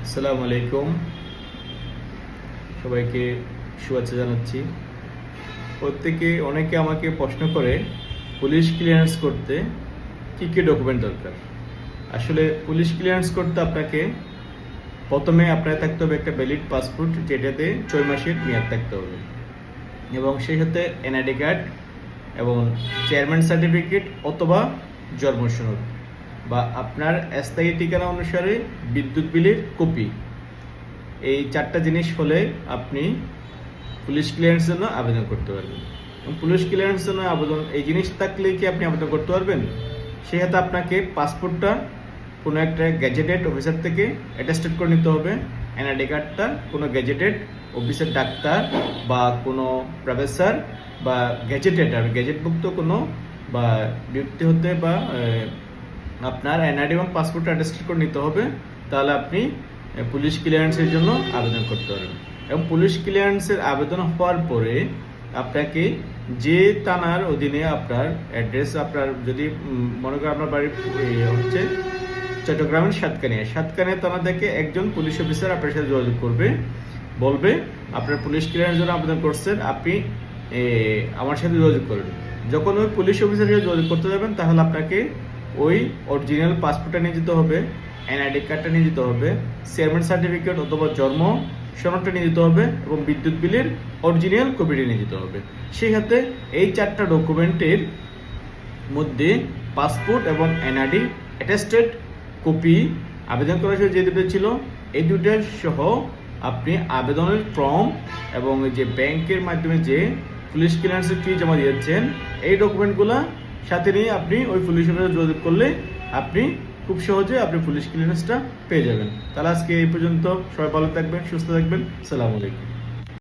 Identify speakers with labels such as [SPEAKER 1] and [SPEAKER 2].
[SPEAKER 1] আসসালামু আলাইকুম, সবাইকে শুভেচ্ছা জানাচ্ছি। অনেকে আমাকে প্রশ্ন করে পুলিশ ক্লিয়ারেন্স করতে কী কী ডকুমেন্ট দরকার। আসলে পুলিশ ক্লিয়ারেন্স করতে আপনাকে প্রথমে আপনার থাকতে হবে একটা ভ্যালিড পাসপোর্ট, যেটাতে 6 মাসের মেয়াদ থাকতে হবে, এবং সেই সাথে এনআইডি কার্ড এবং চেয়ারম্যান সার্টিফিকেট অথবা জন্ম সনদ বা আপনার স্থায়ী ঠিকানা অনুসারে বিদ্যুৎ বিলের কপি। এই 4টা জিনিস হলে আপনি পুলিশ ক্লিয়ারেন্সের জন্য আবেদন করতে পারবেন। এবং পুলিশ ক্লিয়ারেন্সের জন্য এই জিনিস থাকলেই কি আপনি আবেদন করতে পারবেন? সেক্ষেত্রে আপনাকে পাসপোর্টটা কোনো একটা গ্যাজেটেড অফিসার থেকে অ্যাটেস্টেড করে নিতে হবে। এনআইডি কার্ডটা কোনো গ্যাজেটেড অফিসের ডাক্তার বা কোনো প্রফেসর বা গ্যাজেটভুক্ত কোনো বা ব্যক্তি হতে বা আপনার এনআইডি এবং পাসপোর্ট অ্যাটেস্টেড করে নিতে হবে। তাহলে আপনি পুলিশ ক্লিয়ারেন্সের জন্য আবেদন করতে পারবেন। এবং পুলিশ ক্লিয়ারেন্সের আবেদন হওয়ার পরে আপনাকে যে থানার অধীনে আপনার অ্যাড্রেস, আপনার যদি মনে করেন আপনার বাড়ি হচ্ছে চট্টগ্রামের সাতকানিয়া থানা থেকে একজন পুলিশ অফিসার আপনার সাথে যোগাযোগ করবে, বলবে আপনার পুলিশ ক্লিয়ারেন্স জন্য আবেদন করছেন, আপনি আমার সাথে যোগাযোগ করবেন। যখন ওই পুলিশ অফিসারের সাথে যোগাযোগ করতে যাবেন, তাহলে আপনাকে ওই অরিজিনাল পাসপোর্টটা নিয়ে যেতে হবে, এনআইডি কার্ডটা নিয়ে যেতে হবে, চেয়ারম্যান সার্টিফিকেট অথবা জন্ম সনদটা নিয়ে যেতে হবে এবং বিদ্যুৎ বিলের অরিজিনাল কপিটা নিয়ে যেতে হবে। সেই সাথে এই 4টা ডকুমেন্টের মধ্যে পাসপোর্ট এবং এনআইডি অ্যাটেস্টেড কপি আবেদন করার সময় যে দুটো ছিল, এই দুটো সহ আপনি আবেদনের ফর্ম এবং যে ব্যাংকের মাধ্যমে যে পুলিশ ক্লিয়ারেন্সের ফি জমা দিয়েছেন, এই ডকুমেন্টগুলো সাথে নিয়ে আপনি ওই পুলিশ অফিসারে যোগাযোগ করলে আপনি খুব সহজে আপনি পুলিশ ক্লিয়ারেন্সটা পেয়ে যাবেন। তাহলে আজকে এই পর্যন্ত। সবাই ভালো থাকবেন, সুস্থ থাকবেন। আসসালামু আলাইকুম।